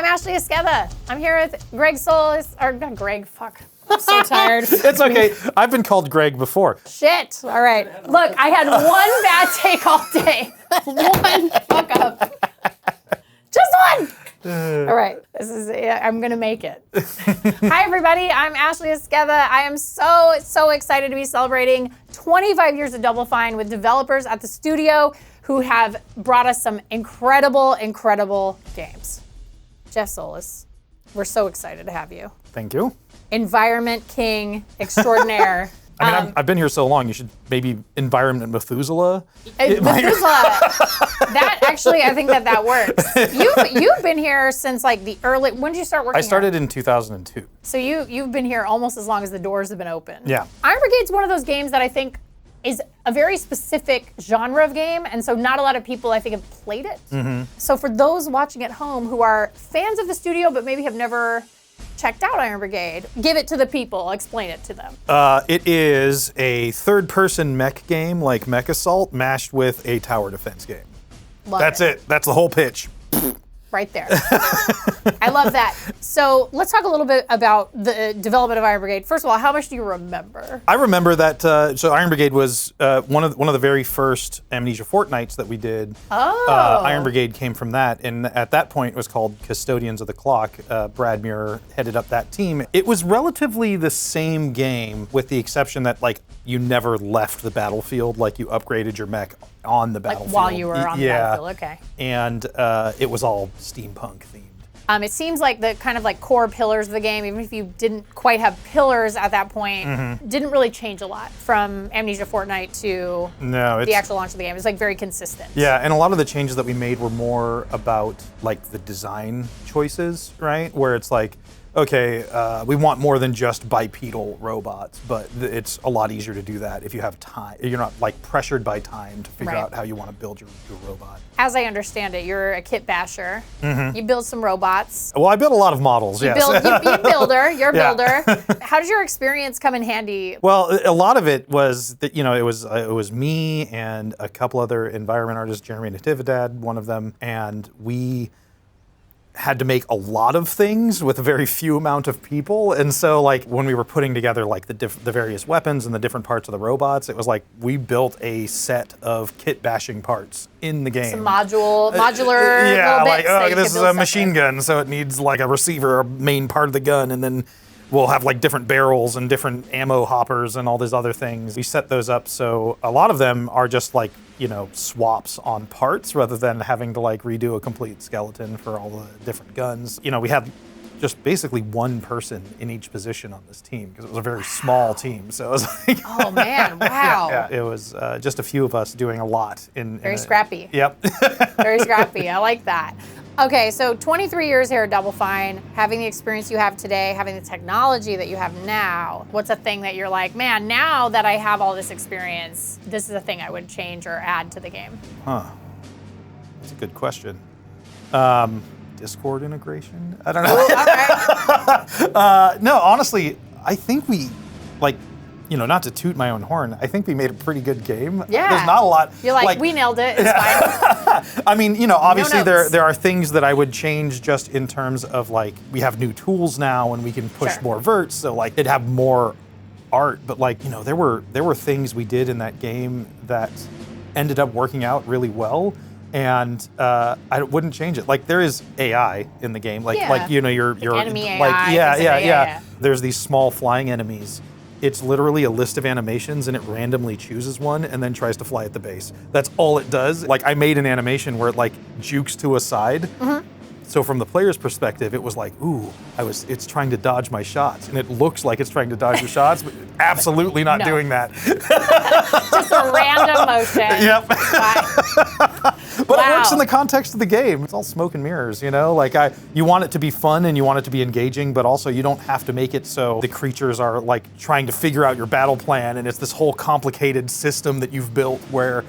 I'm Ashley Esqueda. I'm here with Greg Soulis, or not Greg, fuck. I'm so tired. It's okay. I've been called Greg before. Shit. All right. Look, I had one bad take all day. One fuck up. Just one. All right. This is I'm going to make it. Hi, everybody. I'm Ashley Esqueda. I am so excited to be celebrating 25 years of Double Fine with developers at the studio who have brought us some incredible games. Geoff Soulis, we're so excited to have you. Thank you. Environment King extraordinaire. I mean, I've been here so long, you should maybe Environment Methuselah. Methuselah. That actually, I think that works. You've been here since like the early, when did you start working I started here? in 2002. So you've been here almost as long as the doors have been open. Yeah. Iron Brigade's one of those games that I think is a very specific genre of game, and so not a lot of people, I think, have played it. Mm-hmm. So for those watching at home who are fans of the studio but maybe have never checked out Iron Brigade, give it to the people, explain it to them. It is a third-person mech game like Mech Assault mashed with a tower defense game. That's it. That's the whole pitch. Right there. I love that. So let's talk a little bit about the development of Iron Brigade. First of all, how much do you remember? I remember that, so Iron Brigade was one of the very first Amnesia Fortnights that we did. Oh. Iron Brigade came from that, and at that point it was called Custodians of the Clock. Brad Muir headed up that team. It was relatively the same game with the exception that like you never left the battlefield, like you upgraded your mech on the battlefield. Like while you were on the battlefield, okay. And it was all steampunk themed. It seems like the kind of like core pillars of the game, even if you didn't quite have pillars at that point, didn't really change a lot from Amnesia Fortnight to the actual launch of the game. It's like very consistent. Yeah, and a lot of the changes that we made were more about like the design choices, right? Where it's like, okay, we want more than just bipedal robots, but it's a lot easier to do that if you have time. You're not like pressured by time to figure out how you want to build your robot. As I understand it, you're a kit basher. You build some robots. Well, I built a lot of models, yes. You're a builder. You're a builder. How does your experience come in handy? Well, a lot of it was that, it was me and a couple other environment artists, Jeremy Natividad, one of them, and we had to make a lot of things with a very few amount of people. And so like when we were putting together like the various weapons and the different parts of the robots, it was like we built a set of kit bashing parts in the game. Some modular yeah, little like, bits that this is a machine gun, so it needs like a receiver, a main part of the gun, and then we'll have like different barrels and different ammo hoppers and all these other things. We set those up so a lot of them are just like, swaps on parts rather than having to like redo a complete skeleton for all the different guns. We had just basically one person in each position on this team because it was a very small team. So it was like, oh man, wow. Yeah, it was just a few of us doing a lot. Very scrappy. Yep. Very scrappy, I like that. Okay, so 23 years here at Double Fine, having the experience you have today, having the technology that you have now, what's a thing that you're like, man, now that I have all this experience, this is a thing I would change or add to the game? That's a good question. Discord integration? I don't know. Ooh, okay. No, honestly, I think we, not to toot my own horn, I think we made a pretty good game. Yeah. There's not a lot. You're like we nailed it, it's fine. I mean, obviously No there are things that I would change just in terms of like, we have new tools now and we can push more verts, so like it'd have more art, but like, there were things we did in that game that ended up working out really well. And I wouldn't change it. Like there is AI in the game, your enemy AI, like yeah. There's these small flying enemies. It's literally a list of animations and it randomly chooses one and then tries to fly at the base. That's all it does. Like I made an animation where it like jukes to a side. So from the player's perspective, it was like, ooh, it's trying to dodge my shots. And it looks like it's trying to dodge your shots, but absolutely not doing that. Just a random motion. Yep. But Wow. it works in the context of the game. It's all smoke and mirrors, Like you want it to be fun and you want it to be engaging, but also you don't have to make it so the creatures are like trying to figure out your battle plan and it's this whole complicated system that you've built where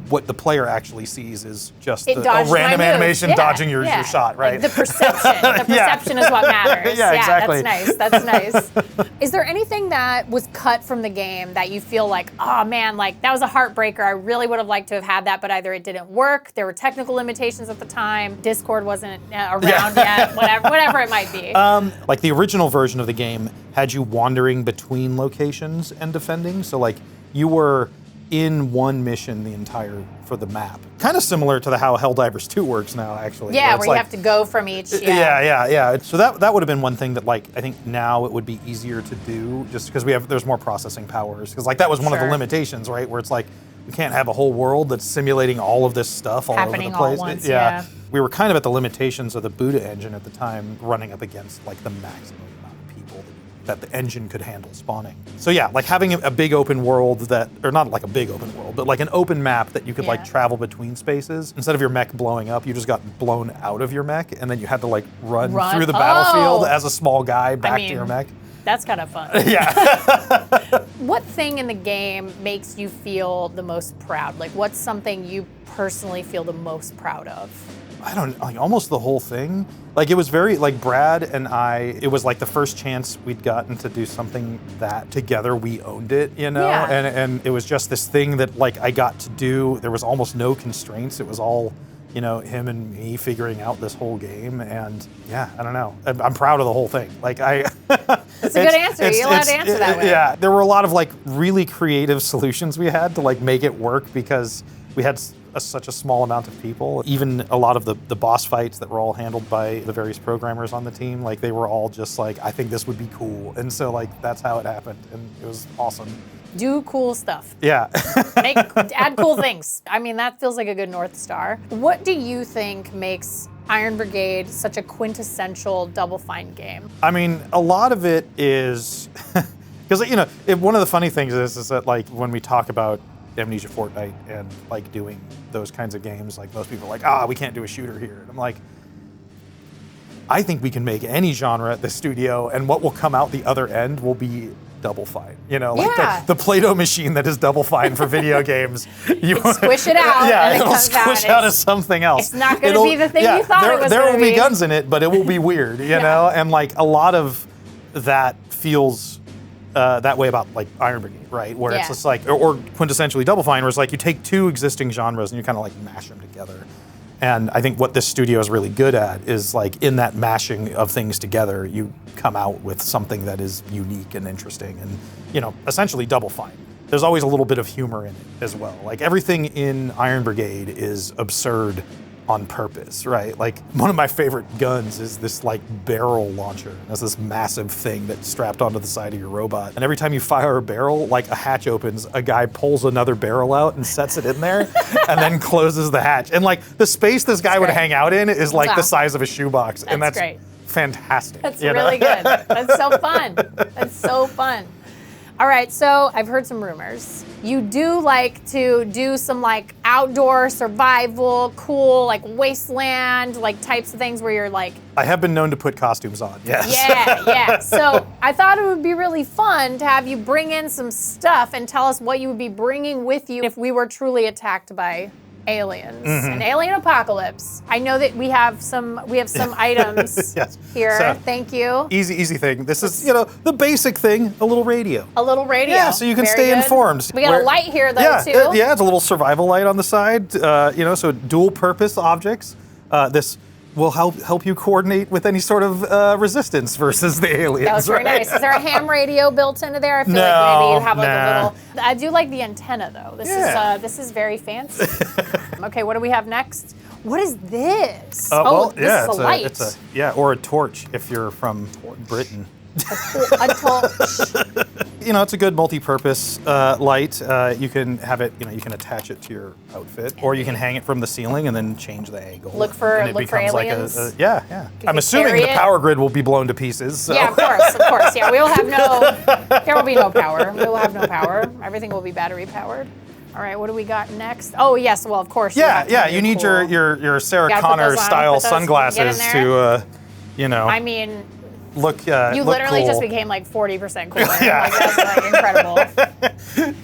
what the player actually sees is just It a dodged my random moves. animation Yeah, dodging your yeah. shot, right? Like the perception. The perception is what matters. Yeah, exactly. That's nice. Is there anything that was cut from the game that you feel like, oh man, like that was a heartbreaker. I really would have liked to have had that, but either it didn't work, there were technical limitations at the time, Discord wasn't around yet, whatever it might be. Like the original version of the game had you wandering between locations and defending. So like you were in one mission for the map. Kind of similar to how Helldivers 2 works now, actually. Yeah, where you have to go from each. Yeah. So that would have been one thing that like I think now it would be easier to do just because there's more processing powers. Because like that was one of the limitations, right? Where it's like we can't have a whole world that's simulating all of this stuff all over the place. All at once, yeah. We were kind of at the limitations of the Buddha engine at the time, running up against like the maximum amount of people that the engine could handle spawning. So yeah, like having a big open world or not like a big open world, but like an open map that you could like travel between spaces. Instead of your mech blowing up, you just got blown out of your mech, and then you had to like run through the battlefield as a small guy back to your mech. That's kind of fun. Yeah. What thing in the game makes you feel the most proud? Like what's something you personally feel the most proud of? I don't like almost the whole thing. Like it was very like Brad and I, it was like the first chance we'd gotten to do something that together we owned it, you know? Yeah. And it was just this thing that like I got to do. There was almost no constraints. It was all, you know, him and me figuring out this whole game. And yeah, I don't know. I'm proud of the whole thing. Like That's a good answer. You're allowed to answer that way. Yeah, there were a lot of like really creative solutions we had to like make it work because we had such a small amount of people. Even a lot of the boss fights that were all handled by the various programmers on the team, like they were all just like, I think this would be cool. And so like that's how it happened, and it was awesome. Do cool stuff. Yeah. Add cool things. I mean, that feels like a good North Star. What do you think makes Iron Brigade such a quintessential Double Fine game? I mean, a lot of it is, because you know, one of the funny things is that like when we talk about Amnesia Fortnite and like doing those kinds of games, like most people are like, we can't do a shooter here. And I'm like, I think we can make any genre at the studio, and what will come out the other end will be Double Fine. You know, like the Play-Doh machine that is Double Fine for video games. You squish it out, and it'll squish out as something else. It's not going to be the thing you thought it was going to be. There will be guns in it, but it will be weird, you know? And like a lot of that feels that way about like Iron Brigade, right? Where it's just like, or quintessentially Double Fine, where it's like you take two existing genres and you kind of like mash them together. And I think what this studio is really good at is like in that mashing of things together, you come out with something that is unique and interesting and, you know, essentially Double Fine. There's always a little bit of humor in it as well. Like everything in Iron Brigade is absurd on purpose, right? Like one of my favorite guns is this like barrel launcher. It's this massive thing that's strapped onto the side of your robot. And every time you fire a barrel, like a hatch opens, a guy pulls another barrel out and sets it in there and then closes the hatch. And like the space this guy would hang out in is like the size of a shoebox. And that's great. Fantastic. That's really good. That's so fun. That's so fun. All right, so I've heard some rumors. You do like to do some like outdoor survival, cool, like wasteland, like types of things where you're like... I have been known to put costumes on, yes. Yeah. So I thought it would be really fun to have you bring in some stuff and tell us what you would be bringing with you if we were truly attacked by aliens, an alien apocalypse. I know that we have some items here. So, thank you. Easy thing. This is, you know, the basic thing, a little radio. A little radio. Yeah, so you can stay informed. We got a light here though too. Yeah, it's a little survival light on the side. You know, so dual purpose objects. This will help you coordinate with any sort of resistance versus the aliens. That was very nice. Is there a ham radio built into there? I feel like maybe you have like a little. I do like the antenna though. This is very fancy. Okay, what do we have next? What is this? This is a light. It's or a torch if you're from Britain. A torch. You know, it's a good multi-purpose light. You can have it. You know, you can attach it to your outfit, or you can hang it from the ceiling and then change the angle. Look for aliens. Like yeah. I'm assuming the power grid will be blown to pieces. So. Yeah, of course. Yeah, we will have no. There will be no power. We will have no power. Everything will be battery powered. All right, what do we got next? Oh yes, well of course. Yeah. You need your Sarah Connor style sunglasses to, you know. I mean. Look, you literally cool. just became like 40% cooler. Like, that's like incredible.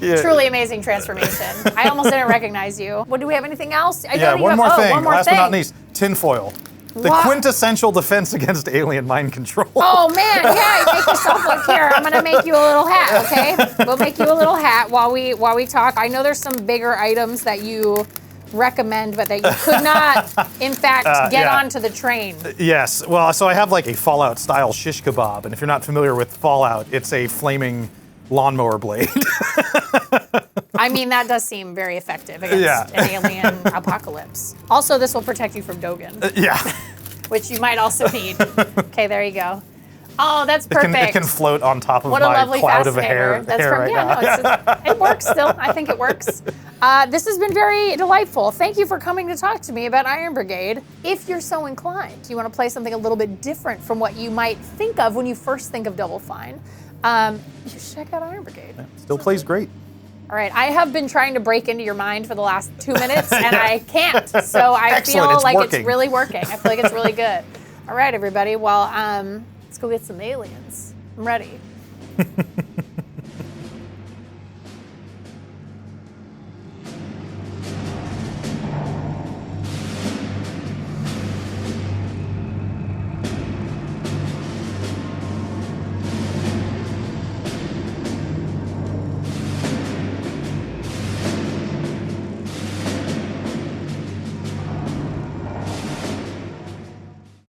Yeah. Truly amazing transformation. I almost didn't recognize you. What, do we have anything else? Yeah, one more thing. One more Last thing. but not least, tinfoil. The What? quintessential defense against alien mind control. Oh man, yeah, make yourself look here. I'm gonna make you a little hat, okay? We'll make you a little hat while we talk. I know there's some bigger items that you recommend, but that you could not, in fact, get yeah. onto the train. Yes. Well, so I have like a Fallout style shish kebab, and if you're not familiar with Fallout, it's a flaming lawnmower blade. I mean, that does seem very effective against an alien apocalypse. Also, this will protect you from Dogen, Yeah. which you might also need. Okay, there you go. Oh, that's perfect. It can float on top of What a my lovely cloud of fascinator. hair right now. No, it works still. I think it works. This has been very delightful. Thank you for coming to talk to me about Iron Brigade. If you're so inclined, you want to play something a little bit different from what you might think of when you first think of Double Fine, you should check out Iron Brigade. Still plays great. All right, I have been trying to break into your mind for the last 2 minutes, and I can't. So I Excellent, feel it's like working. it's really working. I feel like it's really good. All right, everybody. Well, let's go get some aliens. I'm ready.